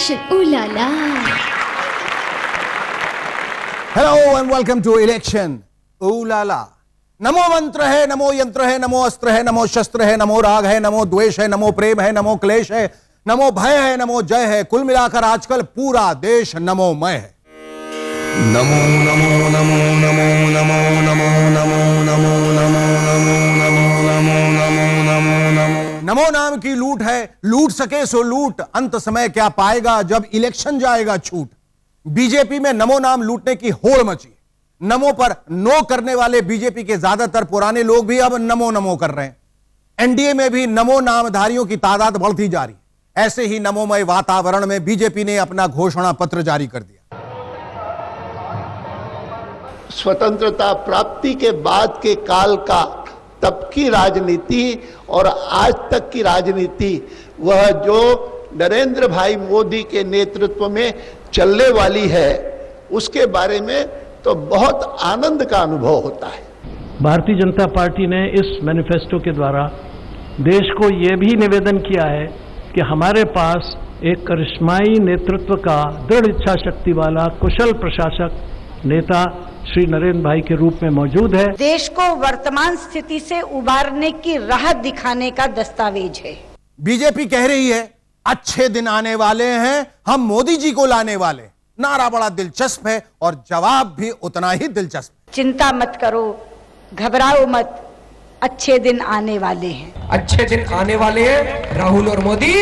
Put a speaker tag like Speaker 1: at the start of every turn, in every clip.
Speaker 1: Election. Ooh la la.
Speaker 2: Hello and welcome to election. Ooh la la. नमो मंत्र है, नमो यंत्र है, नमो अस्त्र है, नमो शस्त्र है, नमो राग है, नमो द्वेष है, नमो प्रेम है, नमो क्लेश है, नमो भय है, नमो जय है। कुल मिलाकर आजकल पूरा देश नमोमय है।
Speaker 3: नमो नमो नमो नमो नमो नमो नमो नमो नमो नमो नमो नमो नमो नमो नमो।
Speaker 2: नमो नाम की लूट है, लूट सके सो लूट, अंत समय क्या पाएगा जब इलेक्शन जाएगा छूट। बीजेपी में नमो नाम लूटने की होड़ मची। नमो पर नो करने वाले बीजेपी के ज्यादातर पुराने लोग भी अब नमो नमो कर रहे हैं। एनडीए में भी नमो नामधारियों की तादाद बढ़ती जा रही। ऐसे ही नमोमय वातावरण में बीजेपी ने अपना घोषणा पत्र जारी कर दिया।
Speaker 4: स्वतंत्रता प्राप्ति के बाद के काल का तब की राजनीति और आज तक की राजनीति, वह जो नरेंद्र भाई मोदी के नेतृत्व में चलने वाली है, उसके बारे में तो बहुत आनंद का अनुभव होता है।
Speaker 5: भारतीय जनता पार्टी ने इस मैनिफेस्टो के द्वारा देश को यह भी निवेदन किया है कि हमारे पास एक करिश्माई नेतृत्व का दृढ़ इच्छा शक्ति वाला कुशल प्रशासक नेता श्री नरेंद्र भाई के रूप में मौजूद है।
Speaker 6: देश को वर्तमान स्थिति से उबारने की राह दिखाने का दस्तावेज है।
Speaker 2: बीजेपी कह रही है अच्छे दिन आने वाले हैं, हम मोदी जी को लाने वाले। नारा बड़ा दिलचस्प है और जवाब भी उतना ही दिलचस्प।
Speaker 6: चिंता मत करो, घबराओ मत, अच्छे दिन आने वाले हैं।
Speaker 3: अच्छे दिन आने वाले हैं राहुल और मोदी।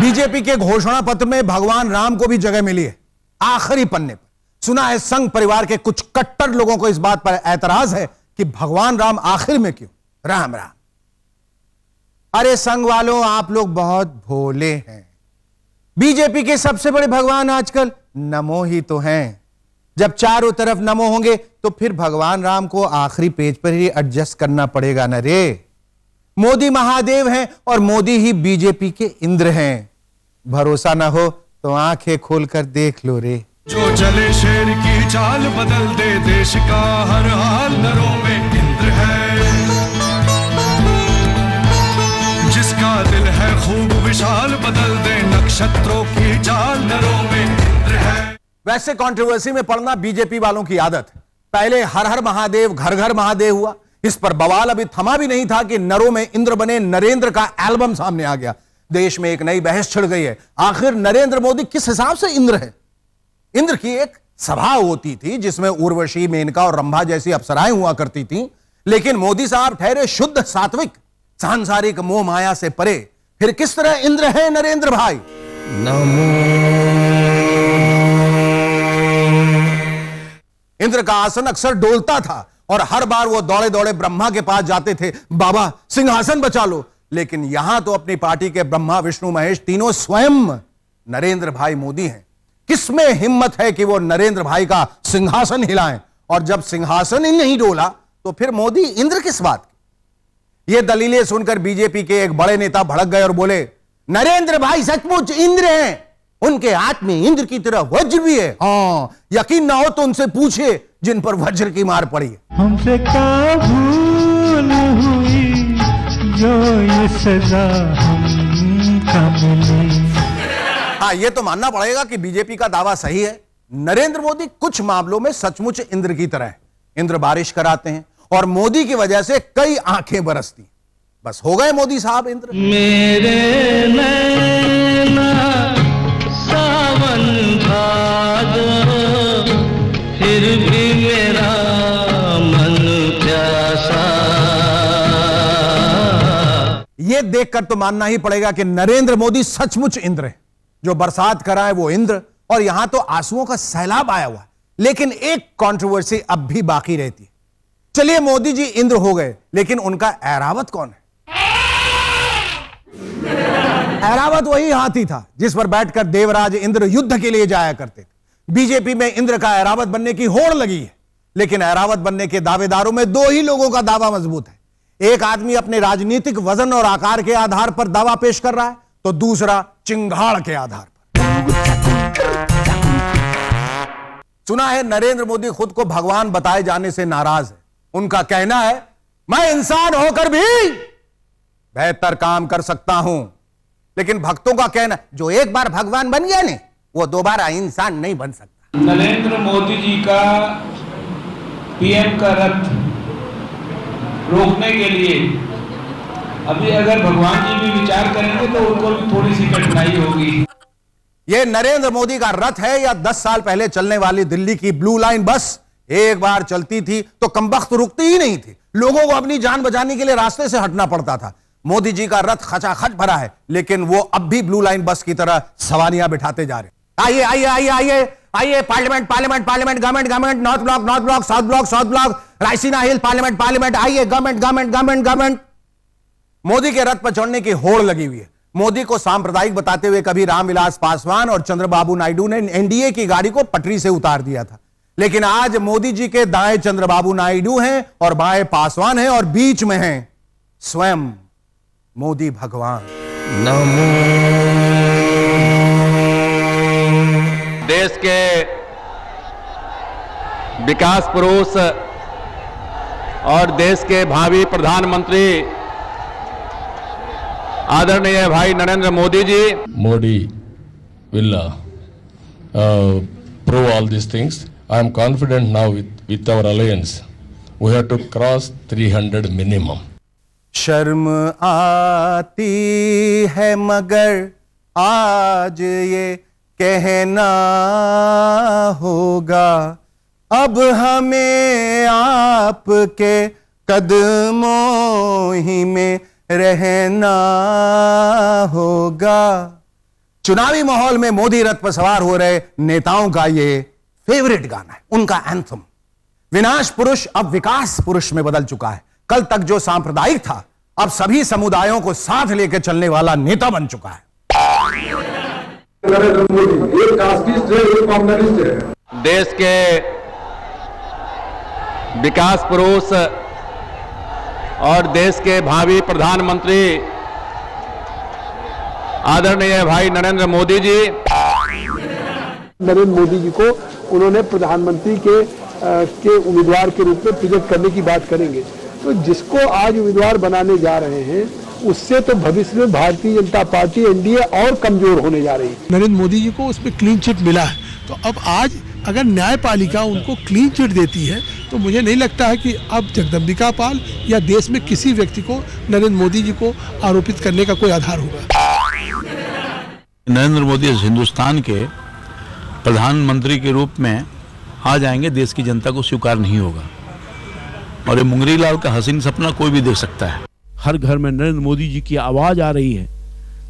Speaker 2: बीजेपी के घोषणा पत्र में भगवान राम को भी जगह मिली है। आखिरी पन्ने पर सुना है संघ परिवार के कुछ कट्टर लोगों को इस बात पर ऐतराज है कि भगवान राम आखिर में क्यों। राम राम। अरे संघ वालों, आप लोग बहुत भोले हैं। बीजेपी के सबसे बड़े भगवान आजकल नमो ही तो हैं। जब चारों तरफ नमो होंगे तो फिर भगवान राम को आखिरी पेज पर ही एडजस्ट करना पड़ेगा न रे। मोदी महादेव हैं और मोदी ही बीजेपी के इंद्र हैं। भरोसा ना हो तो आंखें खोलकर देख लो रे।
Speaker 7: जो चले शेर की चाल, बदल दे देश का हर हाल, नरों में इंद्र है। जिसका दिल है खूब विशाल, बदल दे नक्षत्रों की चाल, नरों में इंद्र है।
Speaker 2: वैसे कंट्रोवर्सी में पड़ना बीजेपी वालों की आदत है। पहले हर हर महादेव घर घर महादेव हुआ, इस पर बवाल अभी थमा भी नहीं था कि नरों में इंद्र बने नरेंद्र का एल्बम सामने आ गया। देश में एक नई बहस छिड़ गई है, आखिर नरेंद्र मोदी किस हिसाब से इंद्र है। इंद्र की एक सभा होती थी जिसमें उर्वशी, मेनका और रंभा जैसी अप्सराएं हुआ करती थीं, लेकिन मोदी साहब ठहरे शुद्ध सात्विक, सांसारिक मोह माया से परे। फिर किस तरह इंद्र है नरेंद्र भाई।
Speaker 3: नमो
Speaker 2: इंद्र का आसन अक्सर डोलता था और हर बार वो दौड़े दौड़े ब्रह्मा के पास जाते थे, बाबा सिंहासन बचा लो। लेकिन यहां तो अपनी पार्टी के ब्रह्मा विष्णु महेश तीनों स्वयं नरेंद्र भाई मोदी हैं। किसमें हिम्मत है कि वो नरेंद्र भाई का सिंहासन हिलाएं, और जब सिंहासन ही नहीं डोला तो फिर मोदी इंद्र किस बात की। ये दलीलें सुनकर बीजेपी के एक बड़े नेता भड़क गए और बोले, नरेंद्र भाई सचमुच इंद्र हैं, उनके हाथ में इंद्र की तरह वज्र भी है। हाँ, यकीन ना हो तो उनसे पूछिए जिन पर वज्र की मार पड़ी है।
Speaker 8: हमसे क्या भूल हुई जो ये सजा हमको मिली।
Speaker 2: हाँ, ये तो मानना पड़ेगा कि बीजेपी का दावा सही है। नरेंद्र मोदी कुछ मामलों में सचमुच इंद्र की तरह है। इंद्र बारिश कराते हैं और मोदी की वजह से कई आंखें बरसती। बस हो गए मोदी साहब इंद्र।
Speaker 8: मेरे नैना सावन भादो, फिर भी मेरा मन प्यासा।
Speaker 2: यह देखकर तो मानना ही पड़ेगा कि नरेंद्र मोदी सचमुच इंद्र है। जो बरसात कराए वो इंद्र, और यहां तो आंसुओं का सैलाब आया हुआ है। लेकिन एक कंट्रोवर्सी अब भी बाकी रहती है। चलिए मोदी जी इंद्र हो गए, लेकिन उनका ऐरावत कौन है। ऐरावत वही हाथी था जिस पर बैठकर देवराज इंद्र युद्ध के लिए जाया करते थे। बीजेपी में इंद्र का ऐरावत बनने की होड़ लगी है, लेकिन ऐरावत बनने के दावेदारों में दो ही लोगों का दावा मजबूत है। एक आदमी अपने राजनीतिक वजन और आकार के आधार पर दावा पेश कर रहा है, तो दूसरा चिंगाड़ के आधार पर। सुना है नरेंद्र मोदी खुद को भगवान बताए जाने से नाराज है। उनका कहना है, मैं इंसान होकर भी बेहतर काम कर सकता हूं। लेकिन भक्तों का कहना जो एक बार भगवान बन गया नहीं वो दोबारा इंसान नहीं बन सकता।
Speaker 1: नरेंद्र मोदी जी का पीएम का रथ रोकने के लिए अभी अगर भगवान जी भी विचार करेंगे तो उनको भी थोड़ी सी कठिनाई होगी।
Speaker 2: यह नरेंद्र मोदी का रथ है या 10 साल पहले चलने वाली दिल्ली की ब्लू लाइन बस? एक बार चलती थी तो कमबख्त रुकती ही नहीं थी, लोगों को अपनी जान बचाने के लिए रास्ते से हटना पड़ता था। मोदी जी का रथ खचाखच भरा है, लेकिन वो अब भी ब्लू लाइन बस की तरह सवारियां बिठाते जा रहे हैं। आइए आइए आइए आइए आइए, parliament parliament parliament, government government, north block south block south block, Raisina hill, parliament parliament, आइए government government government government. Modi के रथ पर चढ़ने की होड़ लगी हुई है। मोदी को सांप्रदायिक बताते हुए कभी रामविलास पासवान और चंद्रबाबू नायडू ने एनडीए की गाड़ी को पटरी से उतार दिया था, लेकिन आज मोदी जी के दाएं चंद्रबाबू नायडू हैं और बाएं पासवान हैं और बीच में हैं स्वयं मोदी भगवान।
Speaker 3: नमो
Speaker 9: देश के विकास पुरुष और देश के भावी प्रधानमंत्री आदरणीय भाई Narendra Modi ji.
Speaker 3: Modi will prove all these things. I am confident now with our alliance. We have to cross 300 minimum.
Speaker 2: शर्म आती है मगर आज ये कहना होगा, अब हमें आपके कदमों ही में रहना होगा। चुनावी माहौल में मोदी रथ पर सवार हो रहे नेताओं का ये फेवरेट गाना है, उनका एंथम। विनाश पुरुष अब विकास पुरुष में बदल चुका है। कल तक जो सांप्रदायिक था अब सभी समुदायों को साथ लेकर चलने वाला नेता बन चुका है।
Speaker 10: नरेंद्र मोदी एक कास्टिस्ट है, एक कम्युनिस्ट है।
Speaker 9: देश के विकास पुरुष और देश के भावी प्रधानमंत्री आदरणीय भाई नरेंद्र मोदी जी।
Speaker 10: नरेंद्र मोदी जी को उन्होंने प्रधानमंत्री के उम्मीदवार के रूप में प्रेजेंट करने की बात करेंगे, तो जिसको आज उम्मीदवार बनाने जा रहे हैं उससे तो भविष्य में भारतीय जनता पार्टी एनडीए और कमजोर होने जा रही है।
Speaker 11: नरेंद्र मोदी जी को उसमें क्लीन चिट मिला है, तो अब आज अगर न्यायपालिका उनको क्लीन चिट देती है तो मुझे नहीं लगता है कि अब जगदम्बिका पाल या देश में किसी व्यक्ति को नरेंद्र मोदी जी को आरोपित करने का कोई आधार होगा।
Speaker 12: नरेंद्र मोदी हिंदुस्तान के प्रधानमंत्री के रूप में आ जाएंगे, देश की जनता को स्वीकार नहीं होगा और ये मुंगरी लाल का हसीन सपना कोई भी देख सकता है।
Speaker 5: हर घर में नरेंद्र मोदी जी की आवाज आ रही है,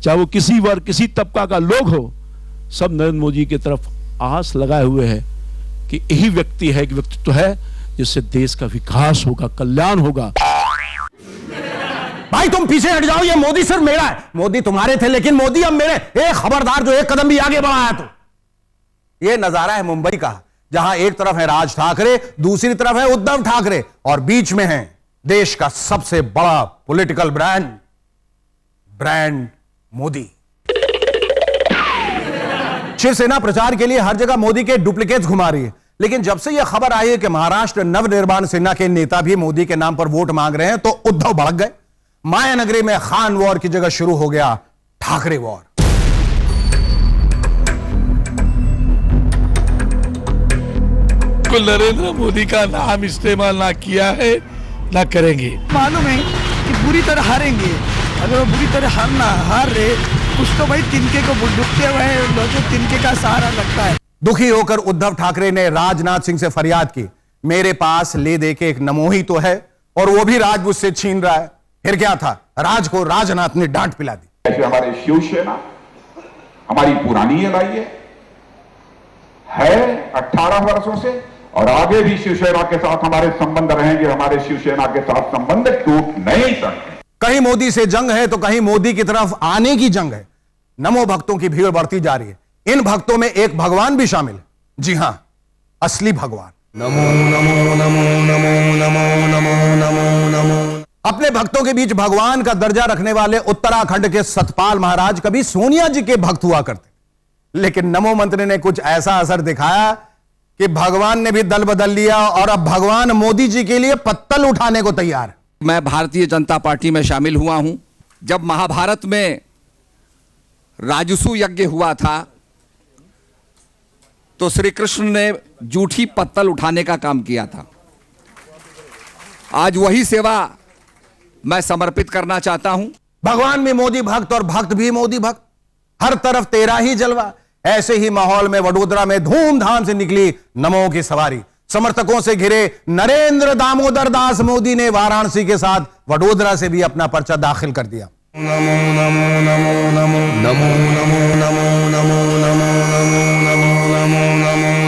Speaker 5: चाहे वो किसी वर्ग किसी तबका का लोग हो, सब नरेंद्र मोदी की तरफ आस लगाए हुए हैं कि यही व्यक्ति है, एक व्यक्तित्व है जिससे देश का विकास होगा, कल्याण होगा।
Speaker 2: भाई तुम पीछे हट जाओ, ये मोदी सिर्फ मेरा है। मोदी तुम्हारे थे लेकिन मोदी अब मेरे। एक खबरदार जो एक कदम भी आगे बढ़ाया तो। ये नजारा है मुंबई का, जहां एक तरफ है राज ठाकरे, दूसरी तरफ है उद्धव ठाकरे और बीच में है देश का सबसे बड़ा पॉलिटिकल ब्रांड मोदी। शिवसेना प्रचार के लिए हर जगह मोदी के डुप्लीकेट्स घुमा रही है, लेकिन जब से यह खबर आई है कि महाराष्ट्र नवनिर्माण सेना के नेता भी मोदी के नाम पर वोट मांग रहे हैं तो उद्धव भड़क गए। मायानगरी में खान वॉर की जगह शुरू हो गया ठाकरे वॉर।
Speaker 12: नरेंद्र मोदी का नाम इस्तेमाल ना किया है ना करेंगे।
Speaker 11: मालूम है कि बुरी तरह हारेंगे, अगर वो बुरी तरह हार रहे कुछ तो भाई तिनके को बुड़बुड़ते हुए लोगों तिनके का सहारा लगता है।
Speaker 2: दुखी होकर उद्धव ठाकरे ने राजनाथ सिंह से फरियाद की, मेरे पास ले दे के एक नमोही तो है और वो भी राज मुझसे छीन रहा है। फिर क्या था, राज को राजनाथ ने डांट पिला दी।
Speaker 13: ऐसे हमारे शिवसेना हमारी पुरानी एलआई है 18 वर्षों से और आगे भी शिवसेना के साथ हमारे संबंध रहेंगे। हमारे शिवसेना के साथ संबंध टूट नहीं सकते।
Speaker 2: कहीं मोदी से जंग है तो कहीं मोदी की तरफ आने की जंग है। नमो भक्तों की भीड़ बढ़ती जा रही है। इन भक्तों में एक भगवान भी शामिल है, जी हां, असली भगवान।
Speaker 3: नमो नमो नमो नमो नमो नमो नमो नमो।
Speaker 2: अपने भक्तों के बीच भगवान का दर्जा रखने वाले उत्तराखंड के सतपाल महाराज कभी सोनिया जी के भक्त हुआ करते, लेकिन नमो मंत्र ने कुछ ऐसा असर दिखाया कि भगवान ने भी दल बदल लिया और अब भगवान मोदी जी के लिए पत्तल उठाने को तैयार है।
Speaker 14: मैं भारतीय जनता पार्टी में शामिल हुआ हूं। जब महाभारत में राजसू यज्ञ हुआ था तो श्री कृष्ण ने जूठी पत्तल उठाने का काम किया था। आज वही सेवा मैं समर्पित करना चाहता हूं।
Speaker 2: भगवान भी मोदी भक्त और भक्त भी मोदी भक्त, हर तरफ तेरा ही जलवा। ऐसे ही माहौल में वडोदरा में धूमधाम से निकली नमो की सवारी। समर्थकों से घिरे नरेंद्र दामोदर दास मोदी ने वाराणसी के साथ वडोदरा से भी अपना पर्चा दाखिल कर दिया।
Speaker 3: नमो नमो नमो नमो नमो नमो नमो नमो नमो नमो नमो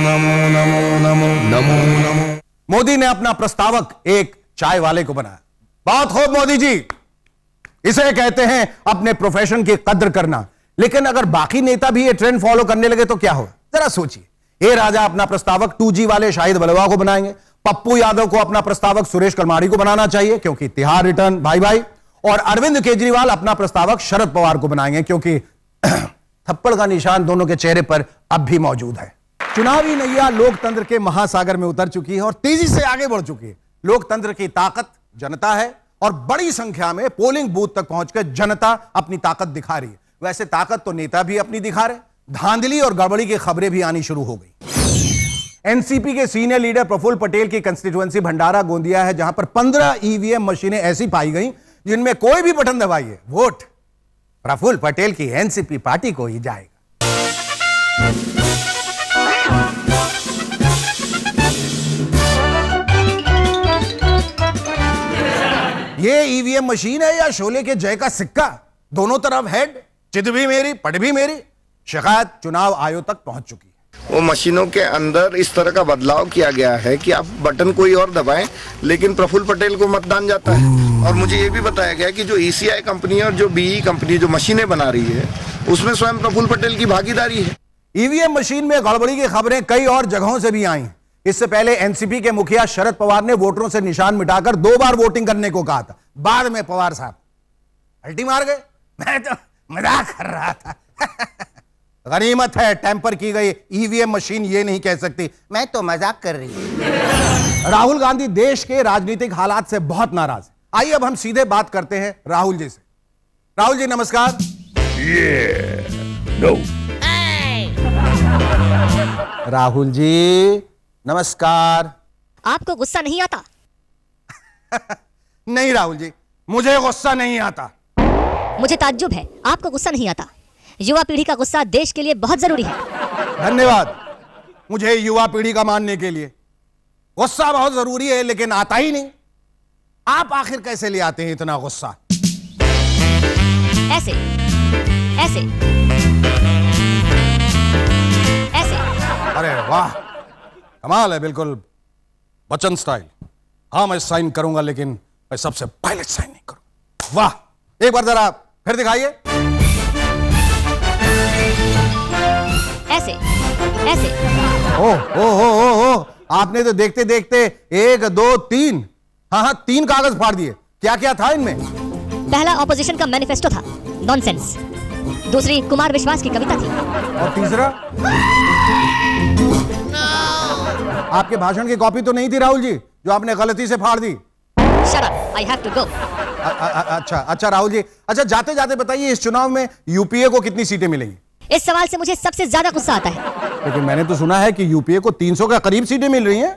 Speaker 3: नमो नमो नमो नमो नमो।
Speaker 2: मोदी ने अपना प्रस्तावक एक चाय वाले को बनाया। बहुत खूब मोदी जी, इसे कहते हैं अपने प्रोफेशन की कद्र करना। लेकिन अगर बाकी नेता भी ये ट्रेंड फॉलो करने लगे तो क्या होगा, जरा सोचिए। ए राजा अपना प्रस्तावक 2G वाले शाहिद बलवा को बनाएंगे, पप्पू यादव को अपना प्रस्तावक सुरेश कलमाड़ी को बनाना चाहिए क्योंकि तिहाड़ रिटर्न भाई भाई, और अरविंद केजरीवाल अपना प्रस्तावक शरद पवार को बनाएंगे क्योंकि थप्पड़ का निशान दोनों के चेहरे पर अब भी मौजूद है। चुनावी नैया लोकतंत्र के महासागर में उतर चुकी है और तेजी से आगे बढ़ चुकी है। लोकतंत्र की ताकत जनता है और बड़ी संख्या में पोलिंग बूथ तक पहुंचकर जनता अपनी ताकत दिखा रही है। वैसे ताकत तो नेता भी अपनी दिखा रहे, धांधली और गड़बड़ी की खबरें भी आनी शुरू हो गई। एनसीपी के सीनियर लीडर प्रफुल्ल पटेल की कंस्टिट्यूएंसी भंडारा गोंदिया है, जहां पर 15 ईवीएम मशीनें ऐसी पाई गई जिनमें कोई भी बटन दबाइए वोट प्रफुल्ल पटेल की एनसीपी पार्टी को ही जाएगा। ये ईवीएम मशीन है या शोले के जय का सिक्का? दोनों तरफ हेड, चित भी मेरी पट भी मेरी। शिकायत चुनाव आयोग तक पहुंच चुकी है।
Speaker 15: वो मशीनों के अंदर इस तरह का बदलाव किया गया है कि आप बटन कोई और दबाएं लेकिन प्रफुल्ल पटेल को मतदान जाता है। और मुझे ये भी बताया गया कि जो ECI कंपनी और जो BE कंपनी जो मशीनें बना रही है उसमें स्वयं प्रफुल्ल पटेल की भागीदारी है।
Speaker 2: ईवीएम मशीन में गड़बड़ी की खबरें कई और जगहों से भी आई। इससे पहले एनसीपी के मुखिया शरद पवार ने वोटरों से निशान मिटाकर 2 बार वोटिंग करने को कहा था। बाद में पवार साहब अल्टी मार गए, मैं तो मजाक कर रहा था। गनीमत है टेम्पर की गई ईवीएम मशीन ये नहीं कह सकती मैं तो मजाक कर रही हूं। राहुल गांधी देश के राजनीतिक हालात से बहुत नाराज है। आइए अब हम सीधे बात करते हैं राहुल जी से। राहुल जी नमस्कार। राहुल जी नमस्कार।
Speaker 16: आपको गुस्सा नहीं आता?
Speaker 2: नहीं राहुल जी, मुझे गुस्सा नहीं आता।
Speaker 16: मुझे ताज्जुब है आपको गुस्सा नहीं आता। युवा पीढ़ी का गुस्सा देश के लिए बहुत जरूरी है।
Speaker 2: धन्यवाद मुझे युवा पीढ़ी का मानने के लिए। गुस्सा बहुत जरूरी है लेकिन आता ही नहीं। आप आखिर कैसे ले आते हैं इतना गुस्सा?
Speaker 16: ऐसे ऐसे ऐसे।
Speaker 2: अरे वाह, कमाल है, बिल्कुल बच्चन स्टाइल। हाँ मैं साइन करूंगा लेकिन मैं सबसे पहले साइन नहीं करूंगा। वाह, एक बार जरा फिर दिखाइए।
Speaker 16: ऐसे ऐसे।
Speaker 2: ओ, आपने तो देखते देखते 1 2 3 हाँ 3 कागज फाड़ दिए। क्या क्या था इनमें?
Speaker 16: पहला ऑपोजिशन का मैनिफेस्टो था, नॉनसेंस। दूसरी कुमार विश्वास की कविता थी।
Speaker 2: और तीसरा? आपके भाषण की कॉपी तो नहीं थी राहुल जी जो आपने गलती से फाड़ दी?
Speaker 16: Shut up, I have to go.
Speaker 2: अच्छा राहुल जी, अच्छा जाते जाते बताइए इस चुनाव में यूपीए को कितनी सीटें मिलेंगी?
Speaker 16: इस सवाल से मुझे सबसे ज्यादा गुस्सा आता है।
Speaker 2: लेकिन मैंने तो सुना है कि यूपीए को 300 के करीब सीटें मिल रही हैं।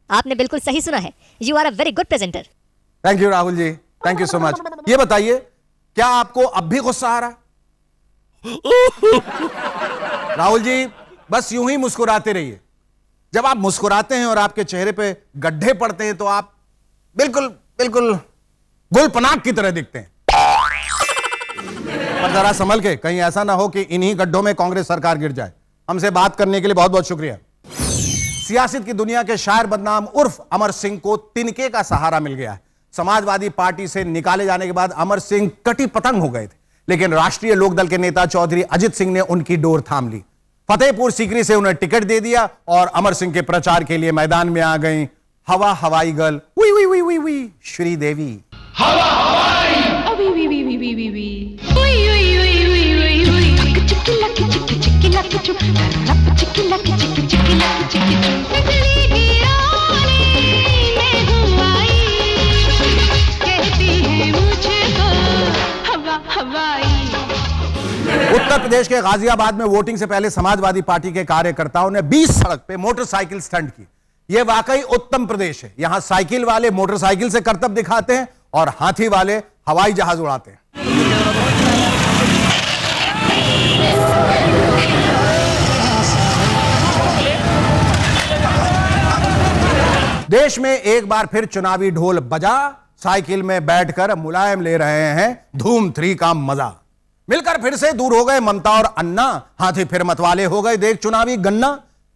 Speaker 16: आपने बिल्कुल सही सुना है। You are a very good presenter.
Speaker 2: Thank you Rahul ji, thank you so much. ये बताइए क्या आपको अब भी गुस्सा आ रहा? राहुल जी बस यूं ही मुस्कुराते रहिए। जब आप मुस्कुराते हैं और आपके चेहरे पे गड्ढे पड़ते हैं तो आप बिल्कुल बिल्कुल गुलपनाक की तरह दिखते हैं। पर जरा संभल के, कहीं ऐसा ना हो कि इन्हीं गड्ढों में कांग्रेस सरकार गिर जाए। हमसे बात करने के लिए बहुत बहुत शुक्रिया। सियासत की दुनिया के शायर बदनाम उर्फ अमर सिंह को तिनके का सहारा मिल गया है। समाजवादी पार्टी से निकाले जाने के बाद अमर सिंह कटी पतंग हो गए थे, लेकिन राष्ट्रीय लोकदल के नेता चौधरी अजित सिंह ने उनकी डोर थाम ली। फतेहपुर सीकरी से उन्हें टिकट दे दिया और अमर सिंह के प्रचार के लिए मैदान में आ गई हवा हवाई गर्ल वी वी वी वी वी श्रीदेवी।
Speaker 7: हवा हवाई
Speaker 2: उत्तर प्रदेश के गाजियाबाद में वोटिंग से पहले समाजवादी पार्टी के कार्यकर्ताओं ने 20 सड़क पे मोटरसाइकिल स्टंट की। यह वाकई उत्तम प्रदेश है। यहां साइकिल वाले मोटरसाइकिल से करतब दिखाते हैं और हाथी वाले हवाई जहाज उड़ाते हैं। देश में एक बार फिर चुनावी ढोल बजा। साइकिल में बैठकर मुलायम ले रहे हैं धूम 3 का मजा। मिलकर फिर से दूर हो गए ममता और अन्ना। हाथी फिर मतवाले हो गए देख चुनावी गन्ना।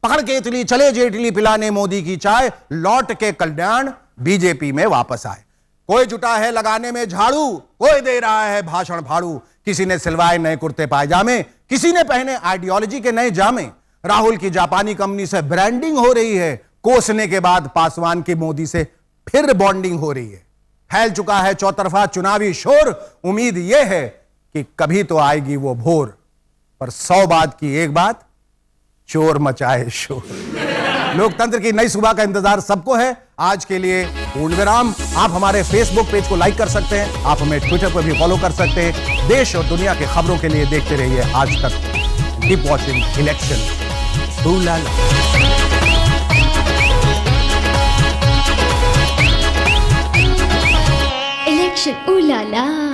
Speaker 2: पकड़ के इटली चले जेटली पिलाने मोदी की चाय। लौट के कल्याण बीजेपी में वापस आए। कोई जुटा है लगाने में झाड़ू, कोई दे रहा है भाषण भाड़ू। किसी ने सिलवाए नए कुर्ते पायजामे, किसी ने पहने आइडियोलॉजी के नए जामे। राहुल की जापानी कंपनी से ब्रांडिंग हो रही है। कोसने के बाद पासवान की मोदी से फिर बॉन्डिंग हो रही है। फैल चुका है चौतरफा चुनावी शोर। उम्मीद यह है कि कभी तो आएगी वो भोर, पर 100 बात की एक बात, चोर मचाए शोर। लोकतंत्र की नई सुबह का इंतजार सबको है। आज के लिए पूर्ण विराम। आप हमारे फेसबुक पेज को लाइक कर सकते हैं। आप हमें ट्विटर पर भी फॉलो कर सकते हैं। देश और दुनिया की खबरों के लिए देखते रहिए आज तक। Keep watching election.
Speaker 17: Election, ooh la la।